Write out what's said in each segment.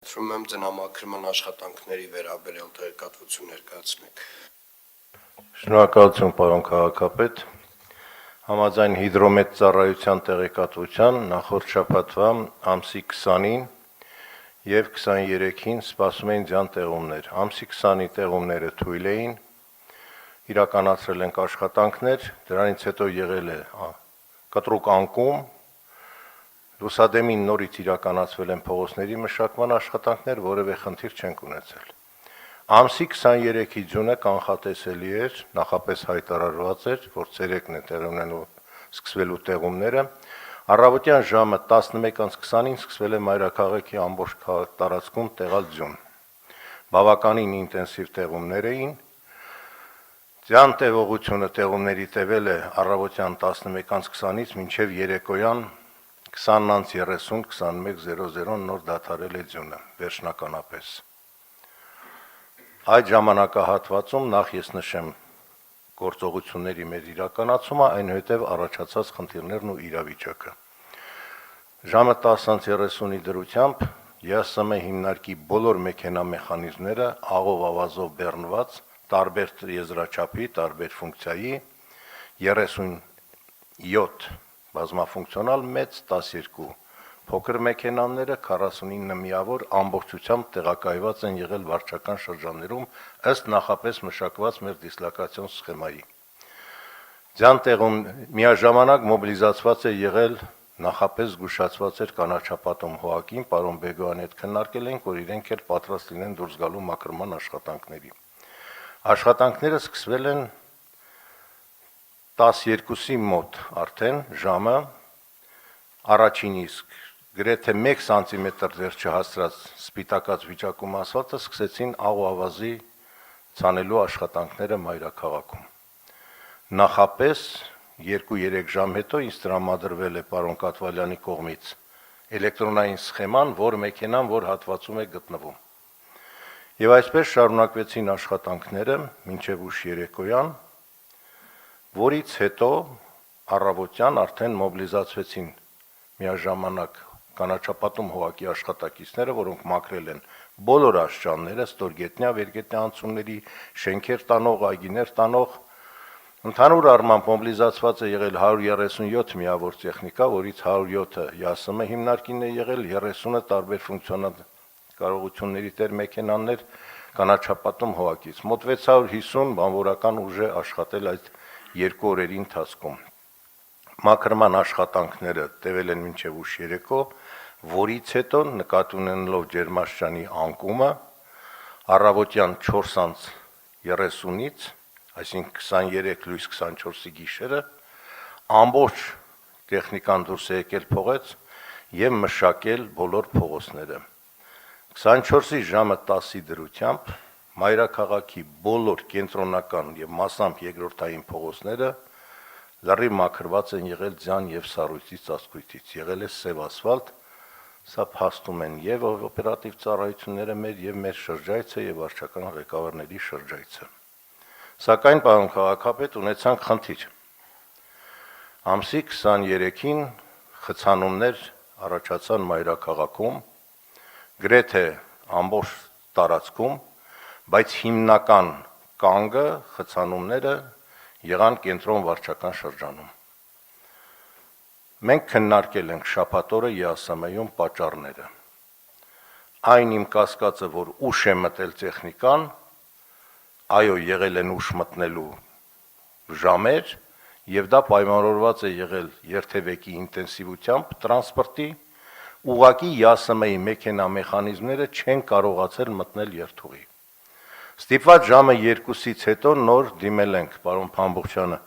Խնդրում եմ ձնամաքրման աշխատանքների վերաբերյալ տեղեկատվություն ներկայացնեք։ Շնորհակալություն, պարոն քաղաքապետ։ Համաձայն հիդրոմետ ծառայության տեղեկատվության նախորդ շաբաթվա ամսի 20-ին եւ 23-ին սպասում էին ձյան տեղումներ։ Ամսի 20-ի տեղումները թույլ էին, իրականացրել ենք աշխատանքներ, դրանից հետո եղել է կտրուկ անկում, լուսադեմին նորից իրականացվել են փողոցների մշակման աշխատանքներ, որևէ խնդիր չենք ունեցել։ Ամսի 23-ի ձյունը կանխատեսելի էր, նախապես հայտարարված էր, որ ցերեկն է տեղումներով սկսվելու տեղումները, առավոտյան ժամը 11:20-ին սկսվել է մայրաքաղաքի ամբողջ տարածքում տեղալ ձյուն։ Բավականին ինտենսիվ տեղումներ էին։ Ձյան տևողությունը տեղումների տևել է առավոտյան 11:20-ից մինչև երեկոյան 20:30, 21:00 նոր դադարել է ձյունը, վերջնականապես։ Այդ ժամանակահատվածում նախ ես նշեմ գործողությունների մեր իրականացումը, այնուհետև առաջացած խնդիրներն ու իրավիճակը։ Ժամը 10:30-ի դրությամբ ԵԱՍՄ հիմնարկի բոլոր մեքենամեխանիզմները աղով ավազով բեռնված, տարբեր եզրաչափի, տարբեր ֆունկցիայի, 37 բազմաֆունկցիոնալ մեծ, 12 փոքր մեքենաները 49 միավոր ամբողջությամբ տեղակայված են եղել վարչական շրջաններում ըստ նախապես մշակված մեր դիսլոկացիոն սխեմայի։ Ձյան տեղում միաժամանակ մոբիլիզացված է եղել նախապես զգուշացված էր կանաչապատում հողակին, պարոն Բեգոյանի հետ քննարկել ենք, որ իրենք էլ պատրաստ լինեն դուրս գալու մաքրման աշխատանքների։ Աշխատանքները սկսվել են 12-ի մոտ արդեն ժամը, առաջին իսկ գրեթե 1 սանտիմետր դեռ չհասցրած սպիտակած վիճակում ասֆալտը սկսեցին աղ ու ավազի ցանելու աշխատանքները մայրաքաղաքում։ Նախապես 2-3 ժամ հետո ինձ տրամադրվել է պարոն Կատվալյանի կողմից էլեկտրոնային սխեման, որ մեքենան որ հատվածում է գտնվում։ Եվ այսպես շարունակվեցին աշխատանքները մինչև ուշ երեկոյան, որից հետո առավոտյան արդեն մոբիլիզացվեցին միաժամանակ կանաչապատում հողակի աշխատակիցները, որոնք մաքրել են բոլոր աշճանները, ստորգետնյա, վերգետնյա անցումների, շենքեր տանող, այգիներ տանող։ Ընդհանուր առմամբ մոբիլիզացված է եղել 137 միավոր տեխնիկա, որից 107-ը ԵԱՍՄ հիմնարկին է եղել, 30-ը տարբեր ֆունկցիոնալ կարողությունների տեր մեքենաներ կանաչապատում հողակից։ Մոտ 650 բանվորական ուժ է աշխատել այդ 2 օրերի ընթացքում։ Մաքրման աշխատանքները տևել են մինչև ուշ երեկո, որից հետո նկատի ունենալով ջերմաստիճանի անկումը, առավոտյան 4:30-ից, այսինքն 23 լույս 24-ի գիշերը, ամբողջ տեխնիկան դուրս է եկել փողոց եւ մշակել բոլոր փողոցները։ 24-ի ժամը 10-ի դրությամբ մայրաքաղաքի բոլոր կենտրոնական եւ մասամբ երկրորդային փողոցները լրիվ մաքրված են եղել ձյան եւ սառույցի ծածկույթից, եղել է սև ասֆալտ, սա փաստում են եւ օպերատիվ ծառայությունները մեր եւ մեր շրջայցը եւ վարչական ղեկավարների շրջայցը։ Սակայն պարոն քաղաքապետ ունեցանք խնդիր։ Ամսի 23-ին խցանումներ առաջացան մայրաքաղաքում, գրեթե ամբողջ տարածքում, բայց հիմնական կանգը խցանումները եղան կենտրոն վարչական շրջանում։ Մենք քննարկել ենք շաբաթ օրը ԵԱՍՄ-ում պատճառները։ Այն իմ կասկածը, որ ուշ է մտել տեխնիկան, այո, եղել են ուշ մտնելու ժամեր, եւ դա պայմանավորված է եղել երթևեկի ինտենսիվությամբ տրանսպորտի, ուղղակի ԵԱՍՄ-ի մեքենամեխանիզմները չեն կարողացել մտնել երթուղի։ Ստիպված ժամը 2-ից հետո նոր դիմել ենք պարոն Փամբուխչյանը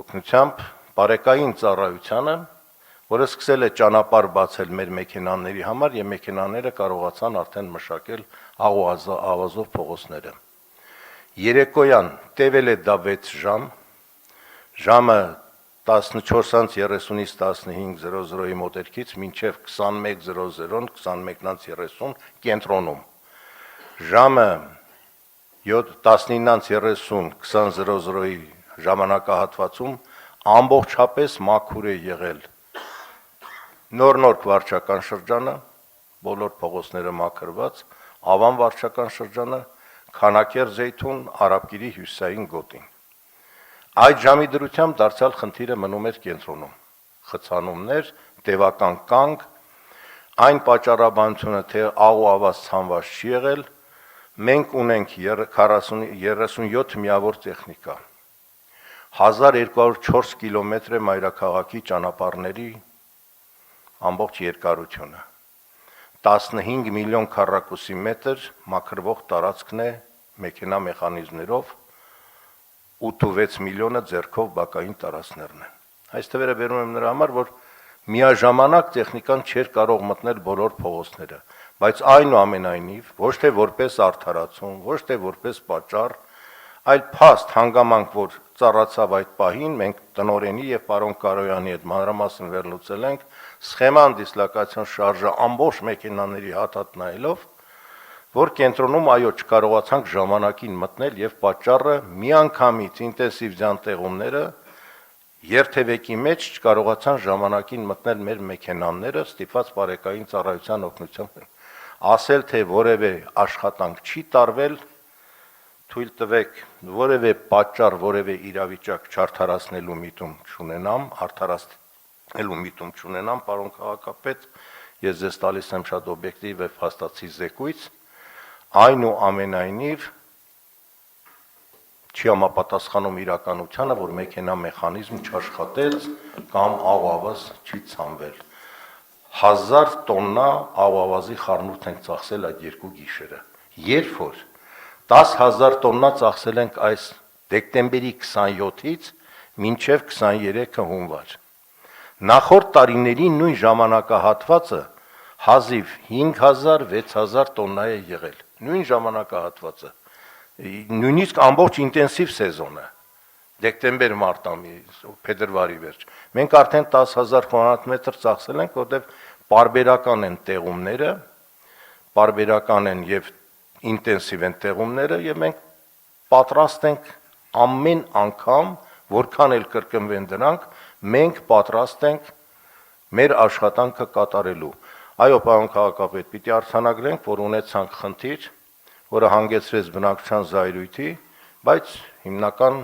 օգնությամբ բարեկային ծառայությանը, որը սկսել է ճանապարհ բացել մեր մեքենաների համար եւ մեքենաները կարողացան արդեն մշակել աղ ու ավազով փողոցները։ Երեկոյան տևել է դա 6 ժամ, ժամը 14:30-ից 15:00-ի մոտերքից մինչև 21:00, 21:30 կենտրոնում։ Ժամը 19:30, 20:00-ի ժամանակահատվածում ամբողջապես մաքուր է եղել Նոր վարչական շրջանը, բոլոր փողոցները մաքրված, Ավան վարչական շրջանը, Քանաքեր Զեյթուն, Արաբկիրի հյուսիսային գոտին։ Այդ ժամի դրությամբ դարձյալ խնդիրը մնում էր կենտրոնում։ Խցանումներ, տևական կանգ, այն պատճառաբանությունը, թե աղ ու ավազ ցանված չի եղել, մենք ունենք 37 միավոր տեխնիկա, 1204 կիլոմետր է մայրաքաղաքի ճանապարհների ամբողջ երկարությունը, 15 միլիոն քառակուսի մետր մաքրվող տարածքն է մեքենա մեխանիզմներով, 8.6 միլիոնը ձեռքով բակային տարածքներն են։ Այս թվերը բերում եմ նրա համար, որ միաժամանակ տեխնիկան չէր կարող մտնել բոլոր փողոցները, բայց այնուամենայնիվ ոչ թե որպես արդարացում, ոչ թե որպես պատճառ, այլ փաստ հանգամանք, որ ծառացավ այդ պահին, մենք տնօրենի եւ պարոն Կարոյանի հետ մանրամասն վերլուծել ենք, սխեման դիսլոկացիոն շարժը ամբողջ մեքենաների հատ նայելով, որ կենտրոնում այո չկարողացանք ժամանակին մտնել եւ պատճառը միանգամից ինտենսիվ ձանտեղումները երթևեկի մեջ չկարողացան ժամանակին մտնել մեր մեքենաները ստիպված բարեկային ծառայության օգնությամբ ասել թե որևէ աշխատանք չի տարվել, թույլ տվեք որևէ պատճառ, որևէ իրավիճակ չարդարացնելու միտում չունենամ, արդարացնելու միտում չունենամ, պարոն քաղաքապետ, ես ձեզ տալիս եմ շատ օբյեկտիվ եւ հաստատի զեկույց, այնուամենայնիվ չի համապատասխանում իրականությանը, որ մեքենա մեխանիզմ չաշխատեց կամ աղավազ չի ցանվել։ 1000 տոննա աղավազի խառնուրդ ենք ծախսել այդ երկու գիշերը։ Երբ որ 10,000 տոննա ծախսել ենք այս դեկտեմբերի 27-ից մինչև 23-ը հունվար։ Նախորդ տարիների նույն ժամանակահատվածը հազիվ 5000-6000 տոննա է եղել։ Նույն ժամանակահատվածը նույնիսկ ամբողջ ինտենսիվ սեզոնը դեկտեմբեր մարտ ամիս փետրվարի վերջ մենք արդեն 10000 քվադրատ մետր ծախսել ենք, որտեղ պարբերական են տեղումները, պարբերական են եւ ինտենսիվ են տեղումները եւ մենք պատրաստ ենք ամեն անգամ, որքան էլ կրկնվեն դրանք, մենք պատրաստ ենք մեր աշխատանքը կատարելու։ Այո, պարոն քաղաքապետ, պիտի արձանագրենք, որ ունեցանք խնդիր, որը հանգեցրեց բնակչության զայրույթի, բայց հիմնական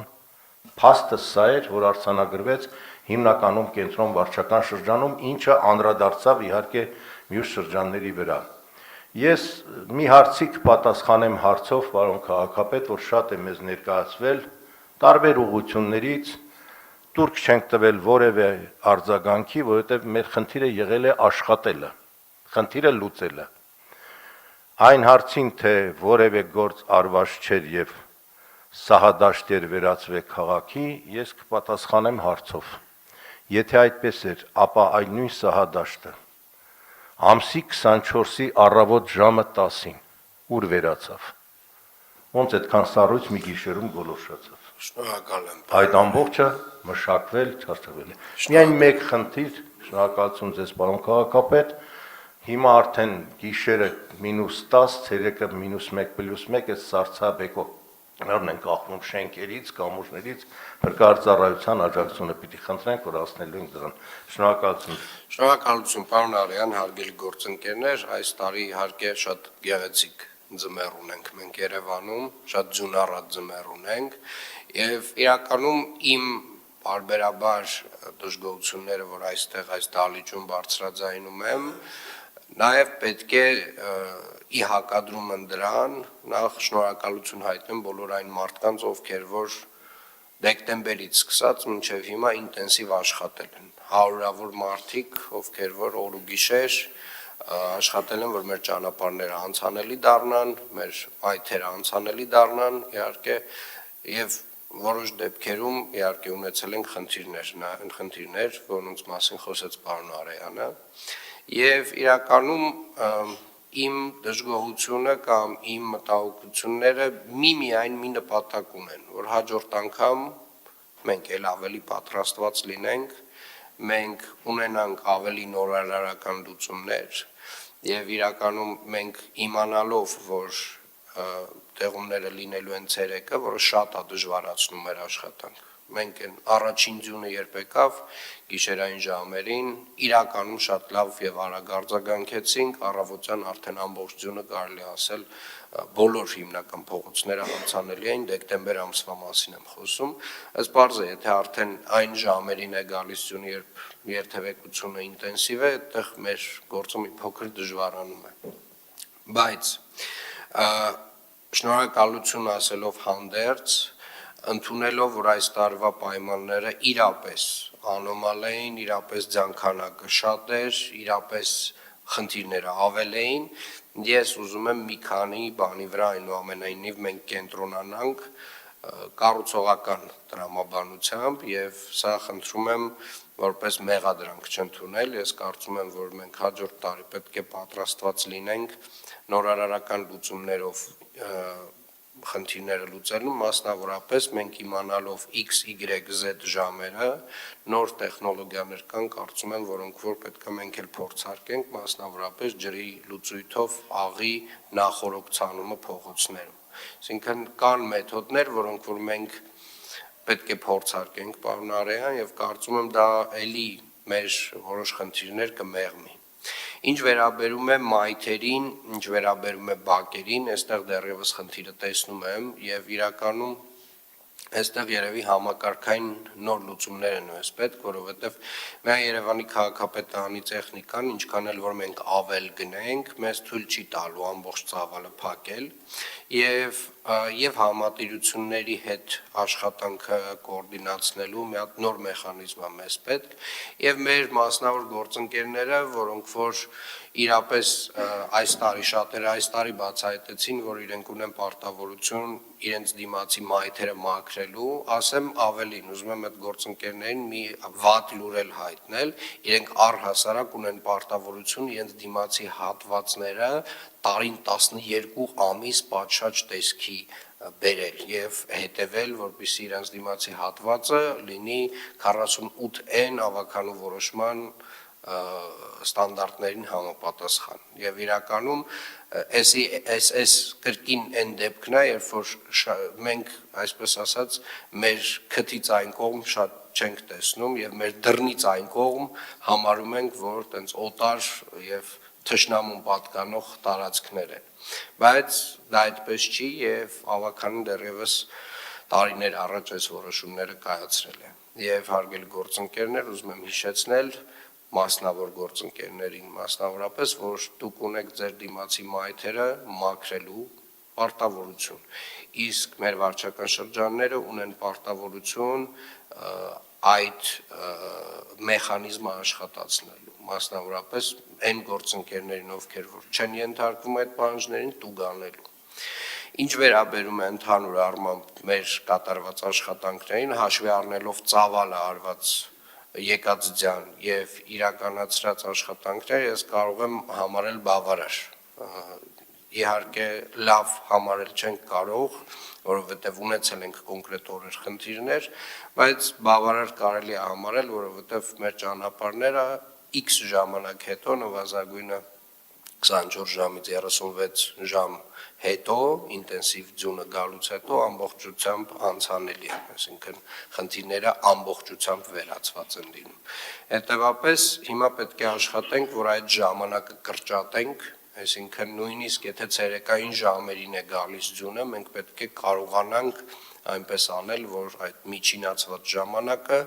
փաստը սա էր, որ արձանագրվեց հիմնականում կենտրոն վարչական շրջանում, ինչը անդրադարձավ իհարկե մյուս շրջանների վրա։ Ես մի հարցի կպատասխանեմ հարցով, պարոն քաղաքապետ, որ շատ է մեզ ներկայացվել տարբեր ուղղություններից, տուրք չենք տվել որևէ արձագանքի, որովհետև մեր խնդիրը եղել է աշխատելը, խնդիրը լուծելը։ Այն հարցին, թե որևէ գործ արված չէր եւ սահադաշտ էր վերածվել քաղաքի, ես կպատասխանեմ հարցով։ Եթե այդպես էր, ապա այլ նույն սահադաշտը ամսի 24-ի առավոտ ժամը 10-ին ուր վերացավ։ Ոնց այդքան սառույց մի գիշերում գոլորշացավ։ Շնորհակալ եմ։ Այդ ամբողջը մշակվել, չարչավել է։ Միայն մեկ խնդիր, շնորհակալություն ձեզ, պարոն քաղաքապետ, հիմա արդեն գիշերը -10, ցերեկը -1+1, այս սարսափեկողներն են կախվում շենքերից, կամուրջներից, հարկարծառայության աջակցությունը պիտի խնդրենք, որ հասնելու ենք դրան։ Շնորհակալություն։ Շնորհակալություն, պարոն Արյան, հարգելի գործընկերներ, այս տարի իհարկե շատ գեղեցիկ ձմեռ ունենք մենք Երևանում, շատ ձյունառատ ձմեռ ունենք, եւ իրականում իմ բարբերաբար դժգոհությունները, որ այստեղ այս դահլիճում բարձրաձայնում եմ, նաև պետք է ի հակադրում են դրան, նախ շնորհակալություն հայտնեմ բոլոր այն մարդկանց, ովքեր որ դեկտեմբերից սկսած մինչև հիմա ինտենսիվ աշխատել են, հարյուրավոր մարդիկ, ովքեր որ օր ու գիշեր աշխատել են, որ մեր ճանապարհները անցանելի դառնան, մեր այթերը անցանելի դառնան, իհարկե, եւ որոշ դեպքերում իհարկե ունեցել ենք խնդիրներ, որոնց մասին խոսեց պարոն Արեյանը, եւ իրականում իմ դժգոհությունը կամ իմ մտահոգությունները միայն մի նպատակ ունեն, որ հաջորդ անգամ մենք ել ավելի պատրաստված լինենք, մենք ունենանք ավելի նորարարական լուծումներ եւ իրականում մենք իմանալով, որ տեղումները լինելու են ցերեկը, որը շատ է դժվարացնում մեր աշխատանքը։ Մենք են առաջին ձյունը երբ եկավ գիշերային ժամերին իրականում շատ լավ եւ արագ արձագանքեցինք, առավոտյան արդեն ամբողջ ձյունը կարելի ասել բոլոր հիմնական փողոցները հանցանելի էին, դեկտեմբեր ամսվա մասին եմ խոսում, ըստ բարձ է, եթե արդեն այն ժամերին է գալիս ձյունը, երբ երթևեկությունը ինտենսիվ է, այդտեղ մեր գործը մի փոքր դժվարանում է։ Բայց շնորհակալություն ասելով հանդերձ, ընդունելով, որ այս տարվա պայմանները իրապես անոմալ էին, իրապես ձանքանակը շատ էր, իրապես խնդիրները ավել էին, ես ուզում եմ մի քանի բանի վրա այնուամենայնիվ մենք կենտրոնանանք կառուցողական տրամաբանությամբ եւ սա խնդրում եմ որպես մեղադրանք չընդունել, ես կարծում եմ, որ մենք հաջորդ տարի պետք է պատրաստված լինենք նորարարական լուծումներով խնդիրները լուծելու, մասնավորապես մենք իմանալով X, Y, Z ժամերը, նոր տեխնոլոգիաներ կան, կարծում եմ, որոնք որ պետք է մենք էլ փորձարկենք, մասնավորապես ջրի լուծույթով աղի նախորոքցանումը փողոցներում։ Այսինքն կան մեթոդներ, որոնք որ մենք պետք է փորձարկենք, պարոն Արեյան, եւ կարծում եմ դա էլի մեր որոշ խնդիրներ կմեղմի։ Ինչ վերաբերում է մայթերին, ինչ վերաբերում է բակերին, այստեղ դեռևս խնդիրը տեսնում եմ եւ իրականում այստեղ երևի համակարգային նոր լուծումներ են ըստ պետք, որովհետեւ միայն Երևանի քաղաքապետարանի տեխնիկան, ինչքան էլ որ մենք ավել գնենք, մեզ թույլ չի տալու ամբողջ ծավալը փակել եւ համատիրությունների հետ աշխատանքը կոորդինացնելու մի հատ նոր մեխանիզմ է մեզ պետք եւ մեր մասնավոր գործընկերները, որոնք որ իրապես այս տարի շատերը այս տարի բացահայտեցին, որ իրենք ունեն պարտավորություն իրենց դիմացի մայթերը մաքրելու, ասեմ ավելին, ուզում եմ այդ գործընկերներին մի վատ լուր էլ հայտնել, իրենք առհասարակ ունեն պարտավորություն իրենց դիմացի հատվածները տարին 12 ամիս պատշաճ տեսքի բերել եւ հետեւել, որպեսզի իրենց դիմացի հատվածը լինի 48N ավականու որոշման ստանդարտներին համապատասխան եւ իրականում այս կրկին այն դեպքն է, երբ որ մենք այսպես ասած մեր քթից այն կողմ շատ չենք տեսնում եւ մեր դռնից այն կողմ համարում ենք, որ տենց օտար եւ թշնամուն պատկանող տարածքներ են, բայց դա այդպես չի եւ ավականին դեռևս տարիներ առաջ այս որոշումները կայացրել է եւ հարգելի գործընկերներ, ուզում եմ հիշեցնել մասնավոր գործընկերներին, մասնավորապես, որ դուք ունեք ձեր դիմացի մայթերը մաքրելու պարտավորություն, իսկ մեր վարչական շրջանները ունեն պարտավորություն այդ մեխանիզմը աշխատացնելու, մասնավորապես այն գործընկերներին, ովքեր որ չեն ենթարկվում այդ պահանջներին, տուգանելու։ Ինչ վերաբերում է ընդհանուր առմամբ մեր կատարված աշխատանքներին, հաշվի առնելով ծավալը արված եկած ձյան եւ իրականացրած աշխատանքները, ես կարող եմ համարել բավարար։ Իհարկե լավ համարել չենք կարող, որովհետեւ ունեցել ենք կոնկրետ օրեր խնդիրներ, բայց բավարար կարելի է համարել, որովհետեւ մեր ճանապարհները X ժամանակ հետո նվազագույնը 24 ժամից 36 ժամ հետո ինտենսիվ ձյունը գալուց հետո ամբողջությամբ անցանելի է, այսինքն խնդիրները ամբողջությամբ վերացված են լինում։ Հետևաբար հիմա պետք է աշխատենք, որ այդ ժամանակը կրճատենք, այսինքն նույնիսկ եթե ցերեկային ժամերին է գալիս ձյունը, մենք պետք է կարողանանք այնպես անել, որ այդ միջինացված ժամանակը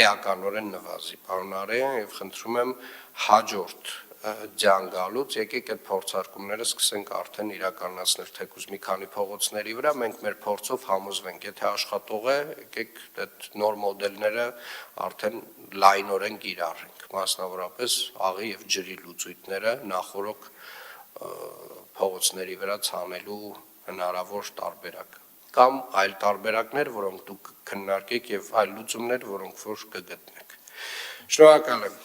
էականորեն նվազի։ Պարոն Արեյան, եւ խնդրում եմ հաջորդ ձյան գալուց եկեք այդ փորձարկումները սկսենք արդեն իրականացնել թեկուզ մի քանի փողոցների վրա, մենք մեր փորձով համոզվենք, եթե աշխատող է, եկեք այդ նոր մոդելները արդեն լայնորեն կիրառենք, մասնավորապես աղի եւ ջրի լուծույթները նախորոք փողոցների վրա ցանելու հնարավոր տարբերակ կամ այլ տարբերակներ, որոնք դուք քննարկեք եւ այլ լուծումներ, որոնք որ կգտնեք։ Շնորհակալ եմ։